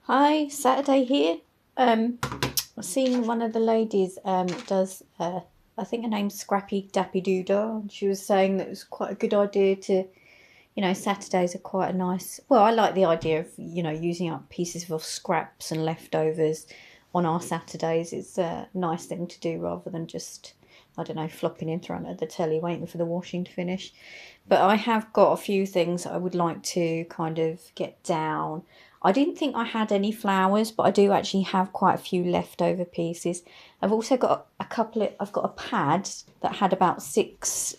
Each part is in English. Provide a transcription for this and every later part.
Hi, Saturday here. I've seen one of the ladies does I think her name's Scrappy Dappy Doodah, and she was saying that it was quite a good idea to, Saturdays are quite a nice. Well, I like the idea of using up pieces of scraps and leftovers on our Saturdays. It's a nice thing to do rather than just, I don't know, flopping in front of the telly waiting for the washing to finish. But I have got a few things I would like to kind of get down. I didn't think I had any flowers, but I do actually have quite a few leftover pieces. I've also got I've got a pad that had about 6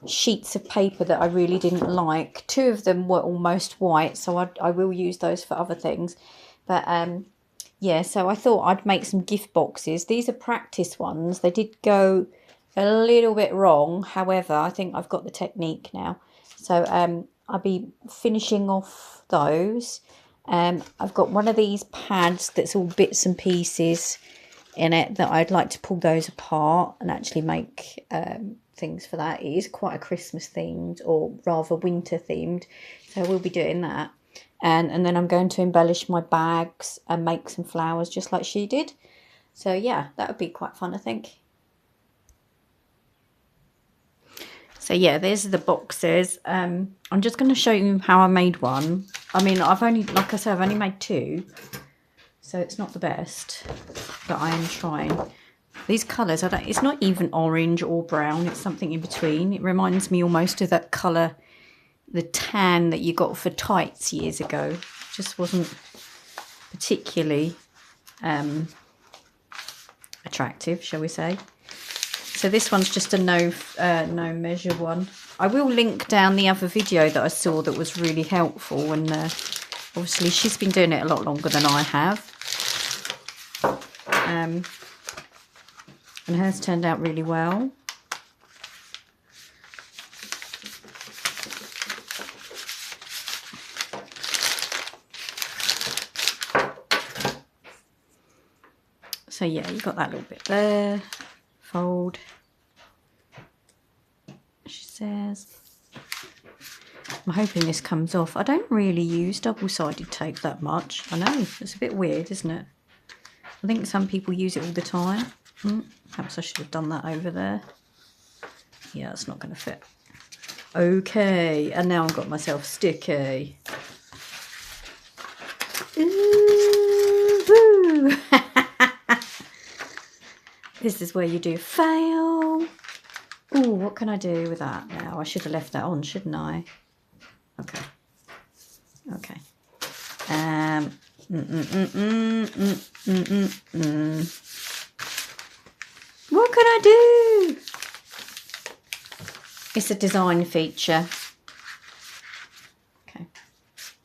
sheets of paper that I really didn't like. 2 of them were almost white, so I will use those for other things. But yeah, so I thought I'd make some gift boxes. These are practice ones. They did go a little bit wrong. However, I think I've got the technique now. So I'll be finishing off those. I've got one of these pads that's all bits and pieces in it that I'd like to pull those apart and actually make things for that. It is quite a Christmas themed, or rather winter themed, so we'll be doing that. And then I'm going to embellish my bags and make some flowers just like she did. So yeah, that would be quite fun, I think. So yeah, there's the boxes. I'm just going to show you how I made one. I mean, I've only, like I said, I've only made 2. So it's not the best, but I am trying. These colours, it's not even orange or brown. It's something in between. It reminds me almost of that colour, the tan that you got for tights years ago. It just wasn't particularly attractive, shall we say. So this one's just a no measure one. I will link down the other video that I saw that was really helpful, and obviously she's been doing it a lot longer than I have. And hers turned out really well. So yeah, you got that little bit there. Fold. She says. I'm hoping this comes off. I don't really use double-sided tape that much. I know, it's a bit weird, isn't it? I think some people use it all the time. Perhaps I should have done that over there. Yeah, it's not going to fit. Okay, and now I've got myself sticky. Ooh, this is where you do fail. Ooh, what can I do with that now? I should have left that on, shouldn't I? Okay. Okay. What can I do? It's a design feature. Okay.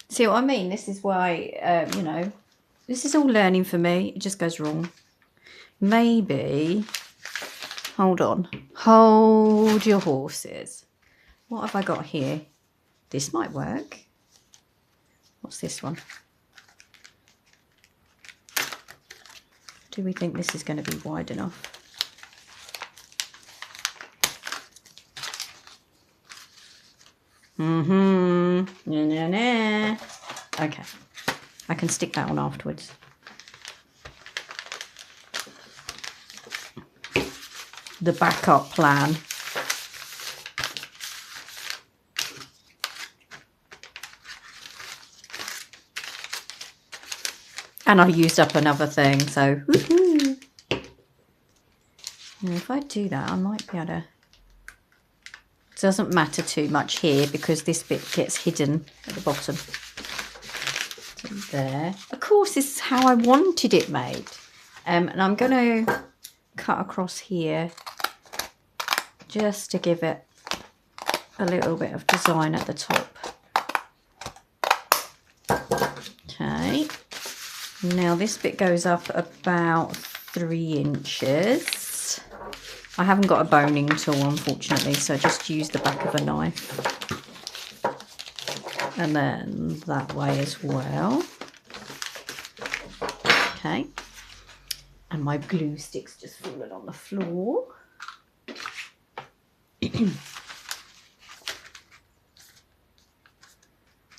See what I mean? This is why, this is all learning for me. It just goes wrong. Maybe, hold on. Hold your horses. What have I got here? This might work. What's this one? Do we think this is going to be wide enough? Nah. Okay. I can stick that on afterwards. The backup plan. And I used up another thing, so woohoo. And if I do that, I might be able to. It doesn't matter too much here because this bit gets hidden at the bottom. So there. Of course, this is how I wanted it made. And I'm going to cut across here just to give it a little bit of design at the top. Okay. Now this bit goes up about 3 inches. I haven't got a boning tool, unfortunately, so I just use the back of a knife. And then that way as well. Okay. And my glue stick's just fallen on the floor.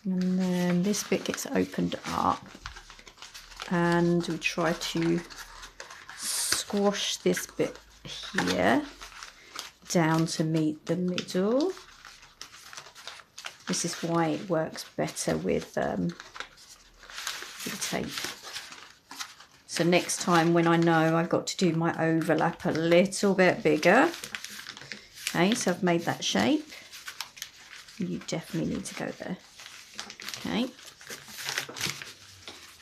And then then this bit gets opened up, and we try to squash this bit here down to meet the middle. This is why it works better with tape. So next time when I know I've got to do my overlap a little bit bigger. Okay, so I've made that shape. You definitely need to go there. Okay.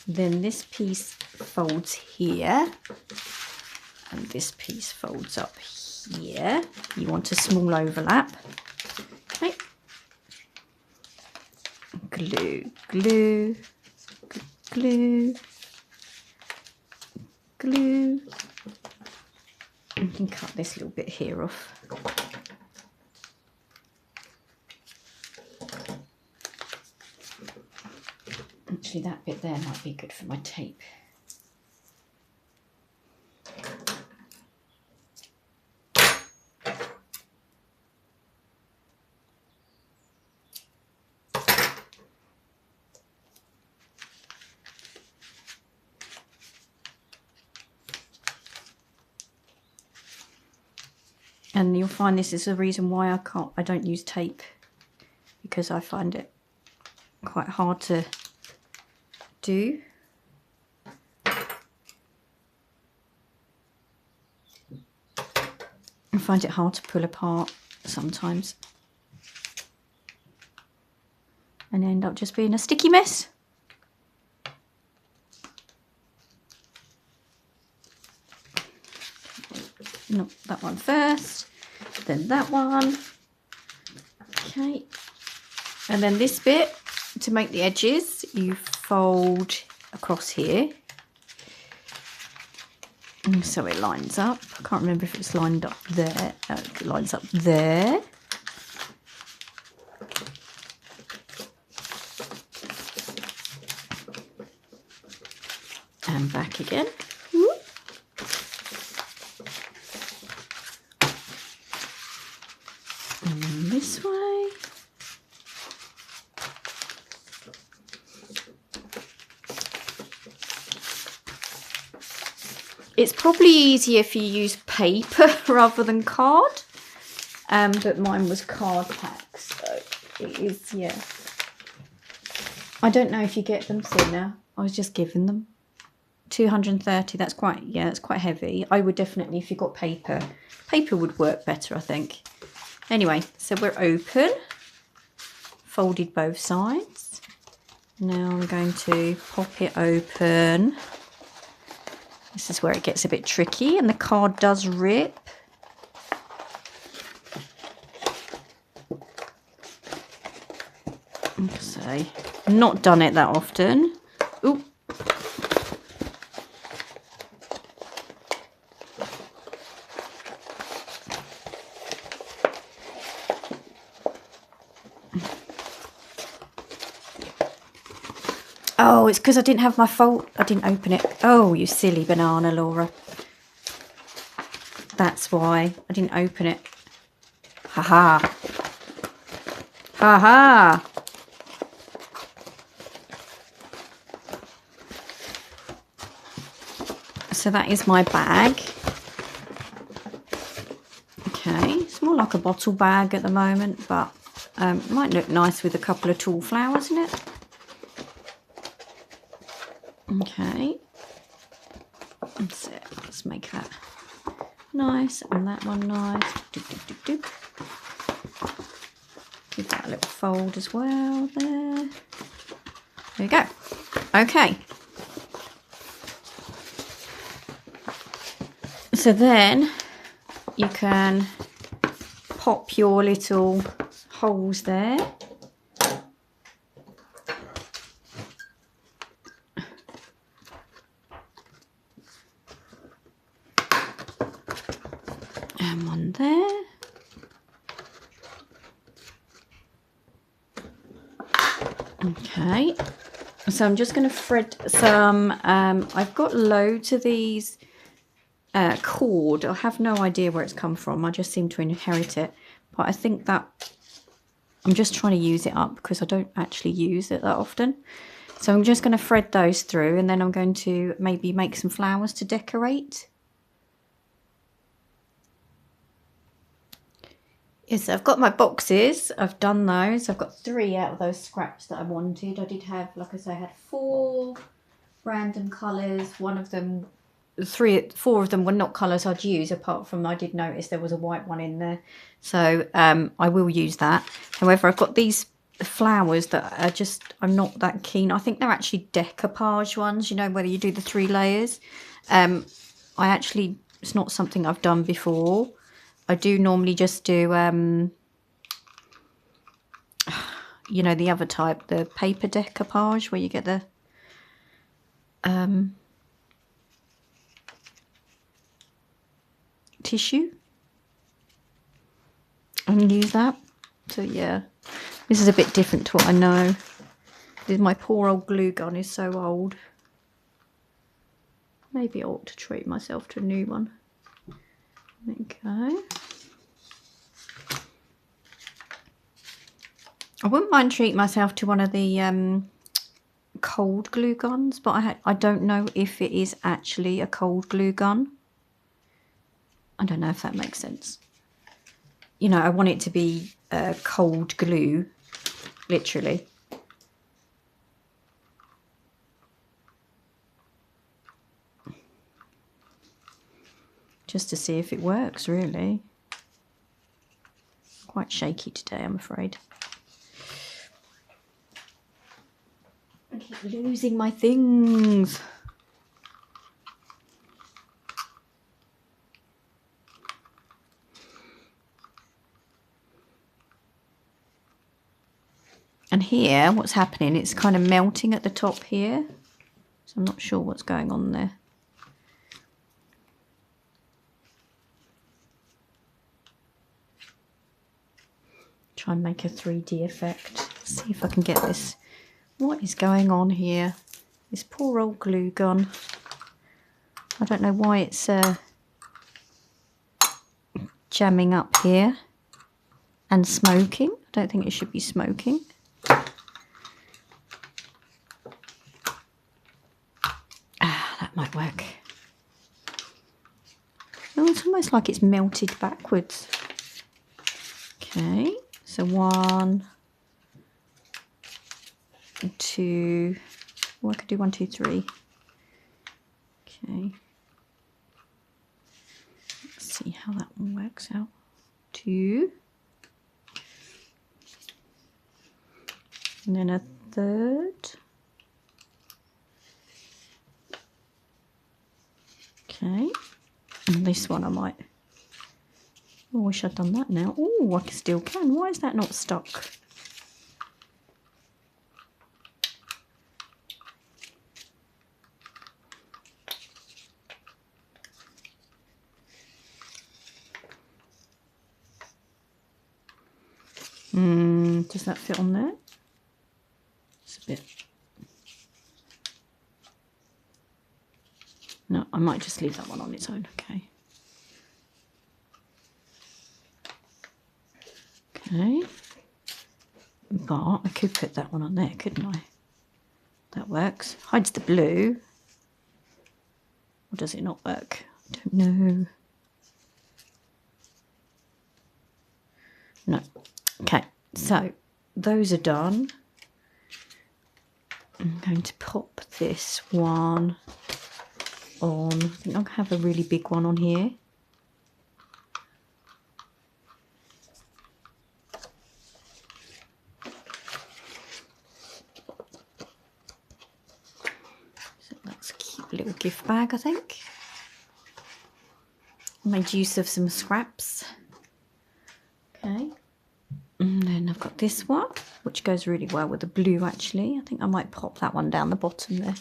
Then this piece folds here, and this piece folds up here. You want a small overlap. Okay. Glue, glue, glue, glue. You can cut this little bit here off. Actually, that bit there might be good for my tape. And you'll find this is the reason why I don't use tape, because I find it quite hard to do. I find it hard to pull apart sometimes, and end up just being a sticky mess. No, that one first, then that one. Okay, and then this bit, to make the edges, you fold across here, so it lines up. I can't remember if it's lined up there. It lines up there. And back again. And then this way. It's probably easier if you use paper rather than card, but mine was card packs, so it is, yeah. I don't know if you get them thinner. I was just given them. 230, that's quite, yeah, that's quite heavy. I would definitely, if you got paper would work better, I think. Anyway, so we're open, folded both sides. Now I'm going to pop it open. This is where it gets a bit tricky, and the card does rip. So, not done it that often. Ooh. Oh, it's because I didn't have my fold. I didn't open it. Oh, you silly banana, Laura. That's why I didn't open it. Ha ha. Ha ha. So that is my bag. Okay, it's more like a bottle bag at the moment, but might look nice with a couple of tall flowers in it. Okay, that's it. Let's make that nice, and that one nice. Doop, doop, doop, doop. Give that a little fold as well there. There we go. Okay. So then you can pop your little holes there. And one there. Okay. So I'm just going to thread some, I've got loads of these cord. I have no idea where it's come from. I just seem to inherit it. But I think that I'm just trying to use it up because I don't actually use it that often. So I'm just going to thread those through, and then I'm going to maybe make some flowers to decorate. Yes, I've got my boxes. I've done those. I've got 3 out of those scraps that I wanted. I did have, like I say, I had 4 random colours. One of them, 4 of them were not colours I'd use, apart from I did notice there was a white one in there. So I will use that. However, I've got these flowers that are just, I'm not that keen. I think they're actually decoupage ones, you know, whether you do the 3 layers. It's not something I've done before. I do normally just do, you know, the other type, the paper decoupage, where you get the tissue and use that. So yeah, this is a bit different to what I know. My poor old glue gun is so old. Maybe I ought to treat myself to a new one. Okay. I wouldn't mind treating myself to one of the cold glue guns, but I don't know if it is actually a cold glue gun. I don't know if that makes sense. You know, I want it to be cold glue, literally. Just to see if it works, really. Quite shaky today, I'm afraid. I keep losing my things. And here, what's happening, it's kind of melting at the top here. So I'm not sure what's going on there. Try and make a 3D effect. See if I can get this. What is going on here? This poor old glue gun. I don't know why it's jamming up here and smoking. I don't think it should be smoking. That might work. Oh, it's almost like it's melted backwards. Okay, so 1, 2, I could do 1, 2, 3. Okay. Let's see how that one works out. 2. And then a 3rd. Okay. And this one I might. Oh, I wish I'd done that now. Oh, I still can. Why is that not stuck? Does that fit on there? It's a bit. No, I might just leave that one on its own. Okay. Okay. But I could put that one on there, couldn't I? That works. Hides the blue. Or does it not work? I don't know. No. Okay, so those are done. I'm going to pop this one on. I think I'll have a really big one on here. So that's a cute little gift bag, I think. I made use of some scraps. Okay. And then I've got this one, which goes really well with the blue, actually. I think I might pop that one down the bottom there.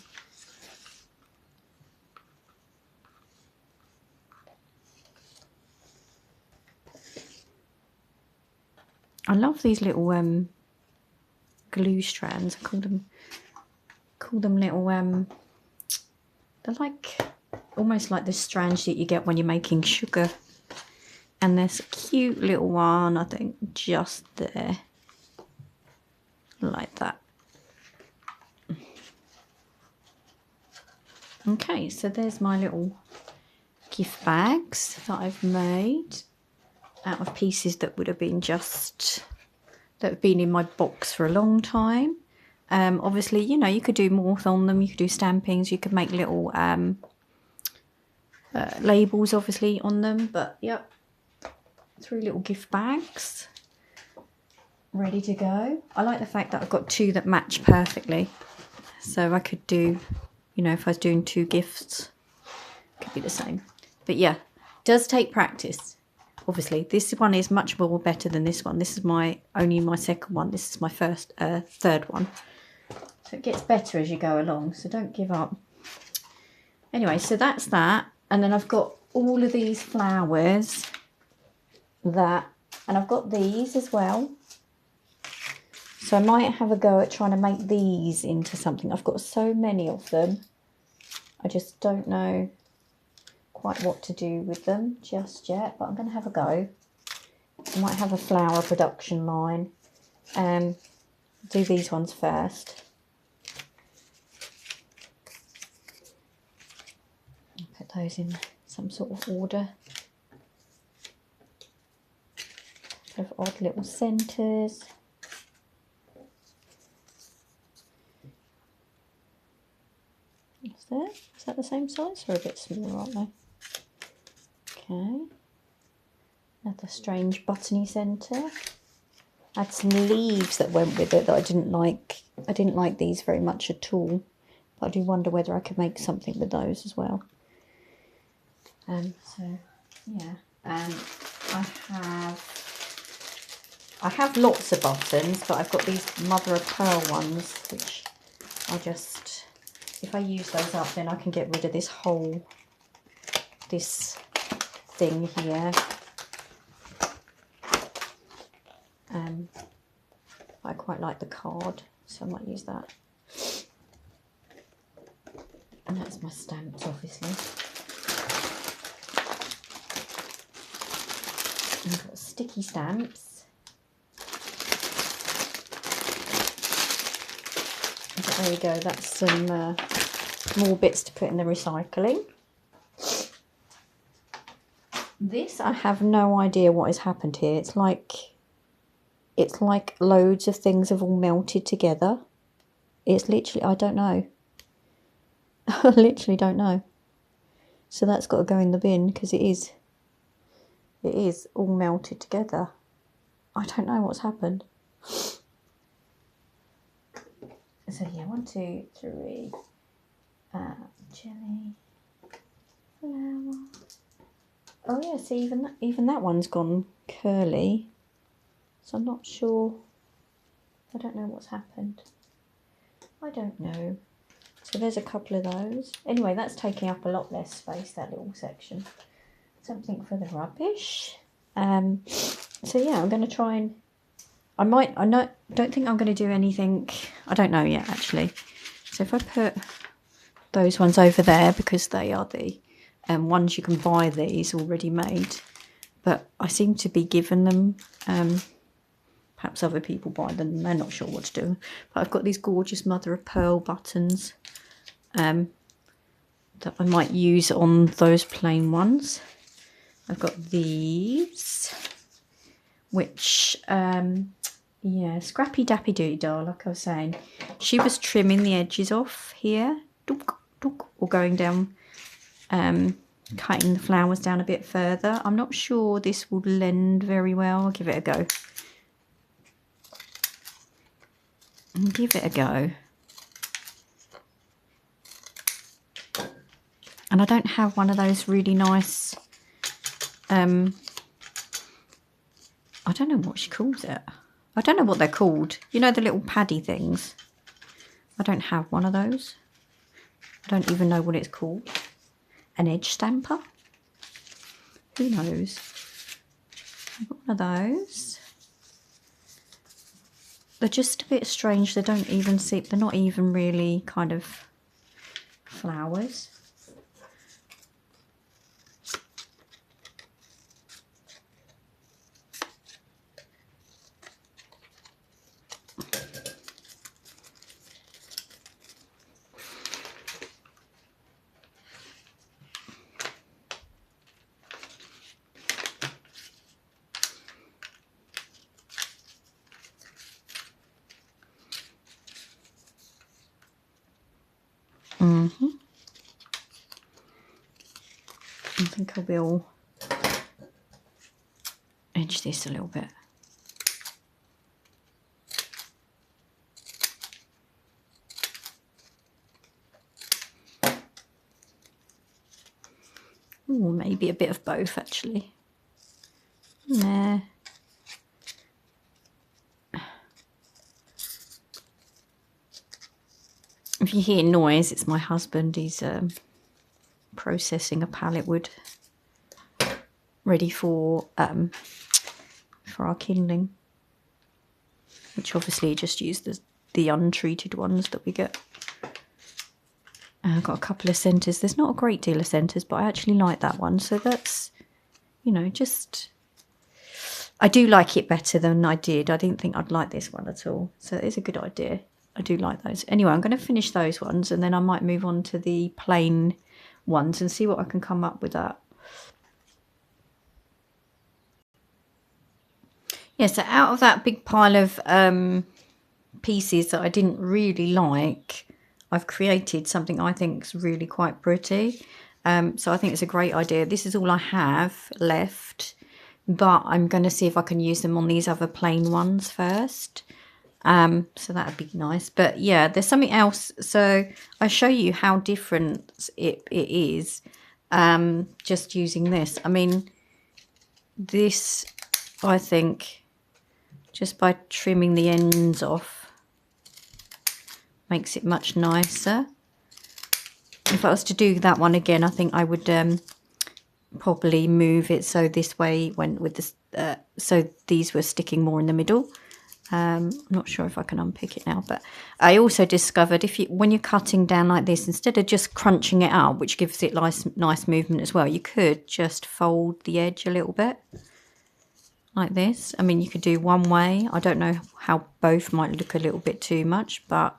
I love these little glue strands. I call them little they're like almost like the strands that you get when you're making sugar. And there's a cute little one, I think, just there. like that. Okay, so there's my little gift bags that I've made out of pieces that would have been that have been in my box for a long time. Obviously, you know, you could do more on them. You could do stampings. You could make little labels, obviously, on them. But, yep, 3 little gift bags ready to go. I like the fact that I've got 2 that match perfectly. So I could do, you know, if I was doing 2 gifts, it could be the same. But, yeah, it does take practice. Obviously, this one is much more better than this one. This is only my second one. This is my third one. So it gets better as you go along, so don't give up. Anyway, so that's that. And then I've got all of these flowers, and I've got these as well. So I might have a go at trying to make these into something. I've got so many of them. I just don't know quite what to do with them just yet, but I'm going to have a go. I might have a flower production line. Do these ones first. Put those in some sort of order. Of odd little centres. What's that? Is that the same size or a bit smaller, aren't they? Okay. Another strange buttony centre. I had some leaves that went with it that I didn't like. I didn't like these very much at all. But I do wonder whether I could make something with those as well. So yeah. I have lots of buttons, but I've got these mother of pearl ones, which I just, if I use those up, then I can get rid of this thing here. I quite like the card, so I might use that. And that's my stamps, obviously. And I've got sticky stamps. So there you go, that's some more bits to put in the recycling. This, I have no idea what has happened here. It's like loads of things have all melted together. It's literally, I don't know. I literally don't know. So that's got to go in the bin because it is all melted together. I don't know what's happened. So yeah, 1, 2, 3. Jelly, flower. Oh yeah, see, even that one's gone curly. So I'm not sure. I don't know what's happened. I don't know. So there's a couple of those. Anyway, that's taking up a lot less space, that little section. Something for the rubbish. So yeah, I'm going to try and... don't think I'm going to do anything... I don't know yet, actually. So if I put those ones over there, because they are the ones you can buy these already made. But I seem to be given them... perhaps other people buy them and they're not sure what to do. But I've got these gorgeous mother of pearl buttons that I might use on those plain ones. I've got these, which, yeah, Scrappy Dappy Doo Doll, like I was saying. She was trimming the edges off here, or going down, cutting the flowers down a bit further. I'm not sure this will blend very well. I'll give it a go. Give it a go. And I don't have one of those really nice, I don't know what she calls it. I don't know what they're called. You know, the little paddy things. I don't have one of those. I don't even know what it's called. An edge stamper? Who knows? I've got one of those. They're just a bit strange. They don't even see, they're not even really kind of flowers. I think I will edge this a little bit. Ooh, maybe a bit of both actually. Nah. If you hear noise, it's my husband. He's processing a pallet wood ready for our kindling, which obviously just use the untreated ones that we get. I've got a couple of centres. There's not a great deal of centres, but I actually like that one. So that's, you know, just... I do like it better than I did. I didn't think I'd like this one at all. So it's a good idea. I do like those. Anyway, I'm going to finish those ones and then I might move on to the plain ones and see what I can come up with that. Yeah, so out of that big pile of pieces that I didn't really like, I've created something I think is really quite pretty. So I think it's a great idea. This is all I have left, but I'm going to see if I can use them on these other plain ones first. So that would be nice. But yeah, there's something else. So I show you how different it is just using this. I mean, this, I think, just by trimming the ends off, makes it much nicer. If I was to do that one again, I think I would probably move it so this way went with this, so these were sticking more in the middle. I'm not sure if I can unpick it now, but I also discovered when you're cutting down like this, instead of just crunching it up, which gives it nice movement as well, you could just fold the edge a little bit like this. I mean, you could do one way. I don't know how both might look a little bit too much, but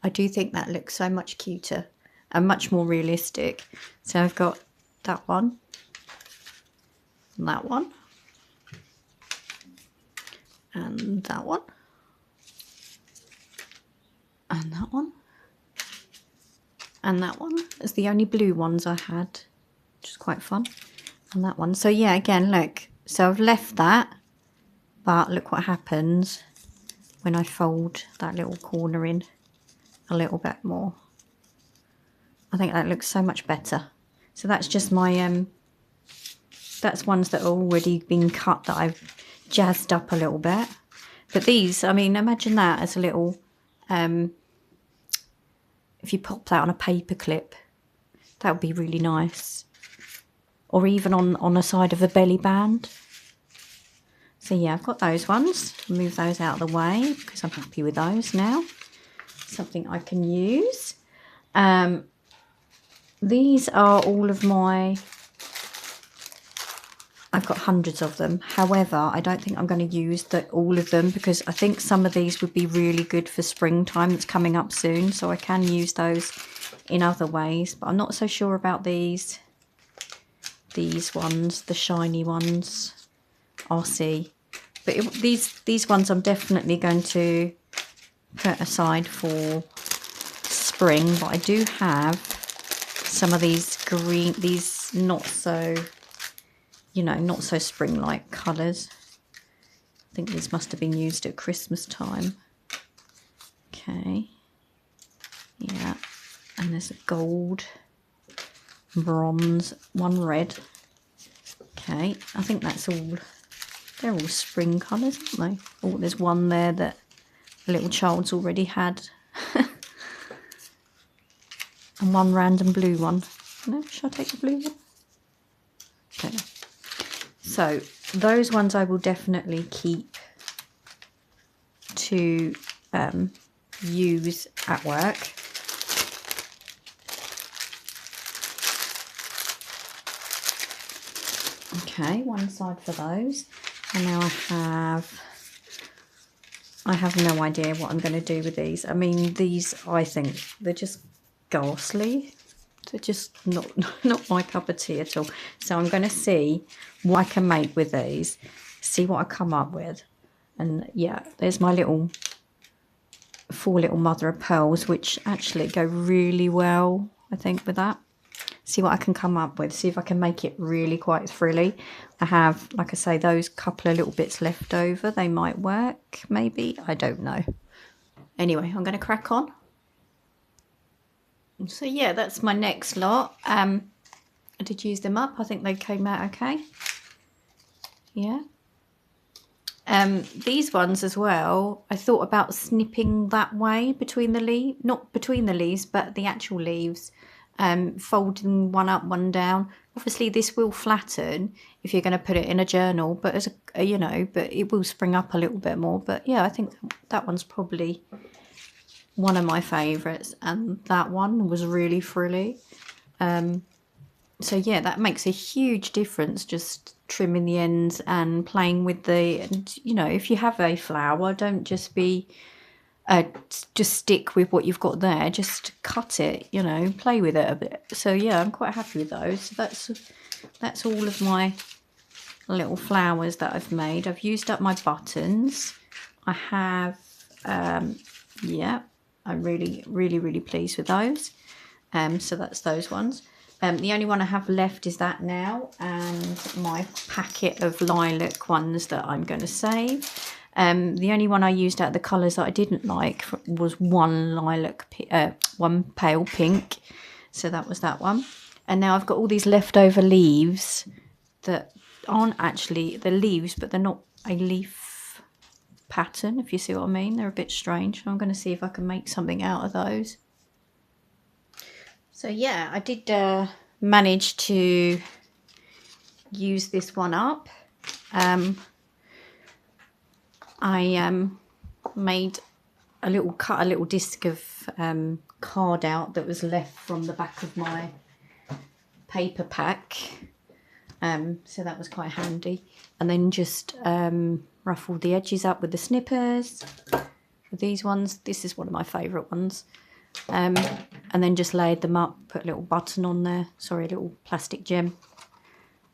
I do think that looks so much cuter and much more realistic. So I've got that one and that one. And that one, and that one, and that one. It's the only blue ones I had, which is quite fun. And that one. So yeah, again, look. So I've left that, but look what happens when I fold that little corner in a little bit more. I think that looks so much better. So that's just my, that's ones that are already been cut that I've jazzed up a little bit. But these, I mean, imagine that as a little, if you pop that on a paper clip, that would be really nice. Or even on the side of a belly band. So yeah, I've got those ones. Move those out of the way because I'm happy with those now. Something I can use. These are all of my... I've got hundreds of them. However, I don't think I'm going to use all of them because I think some of these would be really good for springtime that's coming up soon. So I can use those in other ways. But I'm not so sure about these ones, the shiny ones. I'll see. But these ones I'm definitely going to put aside for spring. But I do have some of these green, these not so... you know, not so spring-like colours. I think these must have been used at Christmas time. Okay. Yeah. And there's a gold, bronze, one red. Okay. I think that's all, they're all spring colours, aren't they? Oh, there's one there that a little child's already had. And one random blue one. No, should I take the blue one? Okay. So those ones I will definitely keep to use at work. Okay, one side for those. And now I have no idea what I'm going to do with these. I mean, these, I think they're just ghastly. They're just not my cup of tea at all. So I'm going to see what I can make with these, see what I come up with. And yeah, there's my little 4 little mother of pearls, which actually go really well, I think, with that. See what I can come up with, see if I can make it really quite frilly. I have, like I say, those couple of little bits left over. They might work, maybe, I don't know. Anyway, I'm going to crack on. So yeah, that's my next lot. I did use them up. I think they came out okay. Yeah. These ones as well, I thought about snipping that way between the leaves, not between the leaves, but the actual leaves, folding one up, one down. Obviously this will flatten if you're going to put it in a journal, but as a, you know, but it will spring up a little bit more. But yeah, I think that one's probably one of my favourites, and that one was really frilly. So yeah, that makes a huge difference, just trimming the ends and playing with the, and you know, if you have a flower, don't just be just stick with what you've got there, just cut it, you know, play with it a bit. So yeah, I'm quite happy with those. So that's all of my little flowers that I've made. I've used up my buttons. I have yeah, I'm really pleased with those. So that's those ones. The only one I have left is that now, and my packet of lilac ones that I'm going to save. The only one I used out of the colours that I didn't like was one pale pink. So that was that one. And now I've got all these leftover leaves that aren't actually the leaves, but they're not a leaf pattern, if you see what I mean. They're a bit strange. I'm going to see if I can make something out of those. So yeah, I did manage to use this one up. I made cut a little disc of card out that was left from the back of my paper pack. So that was quite handy. And then just ruffled the edges up with the snippers. With these ones, this is one of my favourite ones. And then just laid them up, put a little button on there, sorry, a little plastic gem.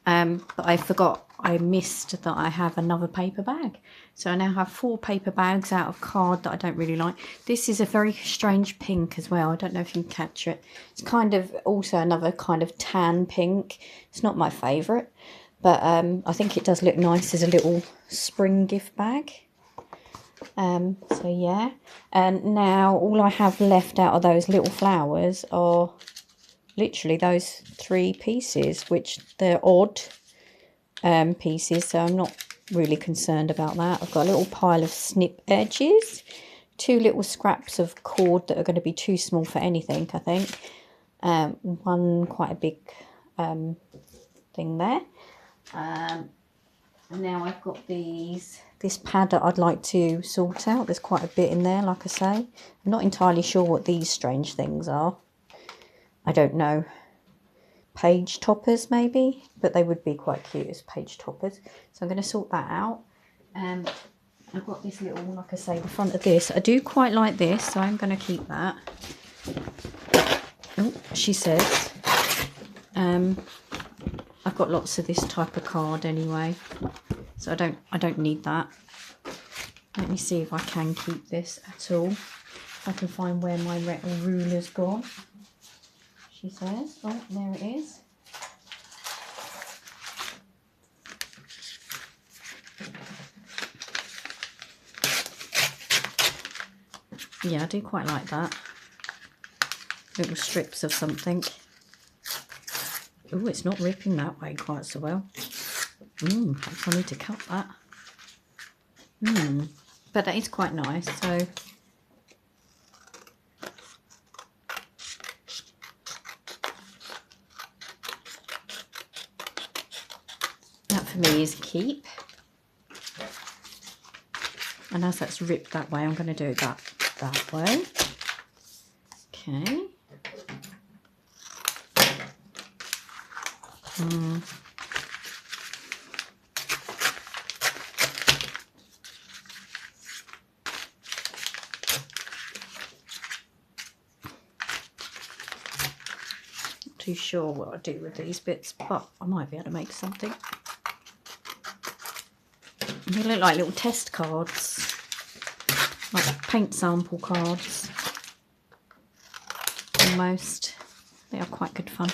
But I missed that I have another paper bag. So I now have 4 paper bags out of card that I don't really like. This is a very strange pink as well. I don't know if you can catch it. It's kind of also another kind of tan pink. It's not my favourite, but I think it does look nice as a little spring gift bag. So yeah, and now all I have left out of those little flowers are literally those 3 pieces, which they're odd pieces, so I'm not really concerned about that. I've got a little pile of snip edges, 2 little scraps of cord that are going to be too small for anything, I think. One quite a big thing there. And now I've got this pad that I'd like to sort out. There's quite a bit in there, like I say. I'm not entirely sure what these strange things are. I don't know. Page toppers maybe, but they would be quite cute as page toppers. So I'm going to sort that out. I've got this little, like I say, the front of this. I do quite like this, so I'm going to keep that. Oh, she says. I've got lots of this type of card anyway, so I don't need that. Let me see if I can keep this at all. If I can find where my ruler's gone. She says, oh, there it is. Yeah, I do quite like that. Little strips of something. Oh, it's not ripping that way quite so well. Perhaps I need to cut that. But that is quite nice, so that for me is a keep. And as that's ripped that way, I'm going to do it that way. Okay. Not too sure what I do with these bits, but I might be able to make something. They look like little test cards, like paint sample cards. Almost. They are quite good fun.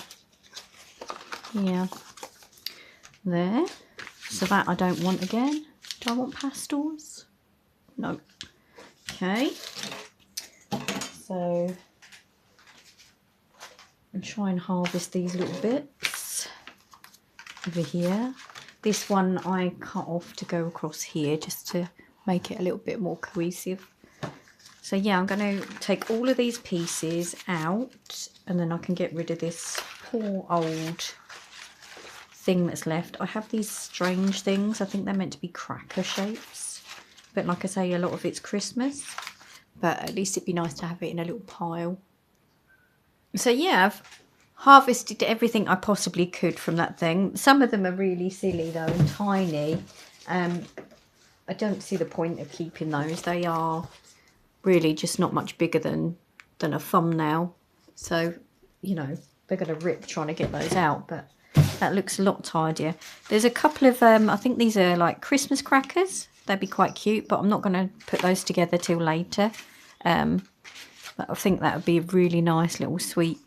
Yeah. There. So that I don't want again. Do I want pastels? No. Okay. So and try and harvest these little bits over here. This one I cut off to go across here just to make it a little bit more cohesive. So yeah, I'm going to take all of these pieces out and then I can get rid of this poor old thing that's left. I have these strange things. I think they're meant to be cracker shapes. But like I say, a lot of it's Christmas. But at least it'd be nice to have it in a little pile. So yeah, I've harvested everything I possibly could from that thing. Some of them are really silly though and tiny. I don't see the point of keeping those. They are really just not much bigger than a thumbnail. So, you know, they're going to rip trying to get those out. But that looks a lot tidier. There's a couple of, I think these are like Christmas crackers. They'd be quite cute, but I'm not going to put those together till later. But I think that would be a really nice little sweet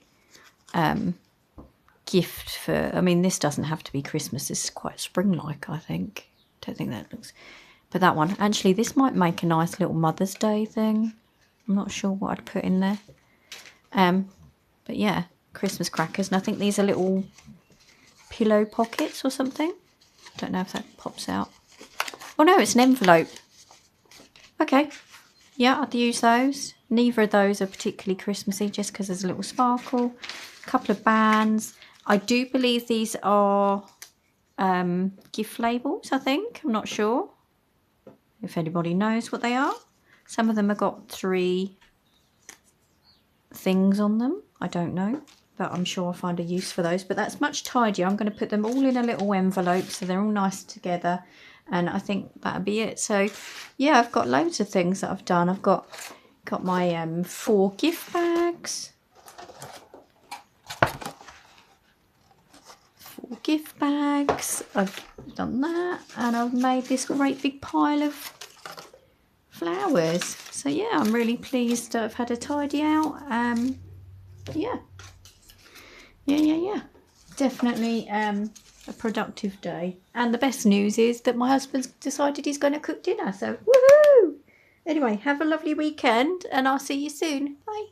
gift for, I mean, this doesn't have to be Christmas. This is quite spring-like, I think. Don't think that looks, but that one. Actually, this might make a nice little Mother's Day thing. I'm not sure what I'd put in there. But yeah, Christmas crackers. And I think these are little pillow pockets or something. Don't know if that pops out. Oh no, it's an envelope. Okay. Yeah, I'd use those. Neither of those are particularly Christmassy, just because there's a little sparkle. A couple of bands. I do believe these are gift labels, I think. I'm not sure if anybody knows what they are. Some of them have got 3 things on them. I don't know, but I'm sure I'll find a use for those. But that's much tidier. I'm going to put them all in a little envelope so they're all nice together. And I think that'll be it. So yeah, I've got loads of things that I've done. I've got my 4 gift bags. 4 gift bags. I've done that. And I've made this great big pile of flowers. So yeah, I'm really pleased that I've had a tidy out. Yeah. Definitely a productive day. And the best news is that my husband's decided he's going to cook dinner. So woohoo! Anyway, have a lovely weekend and I'll see you soon. Bye.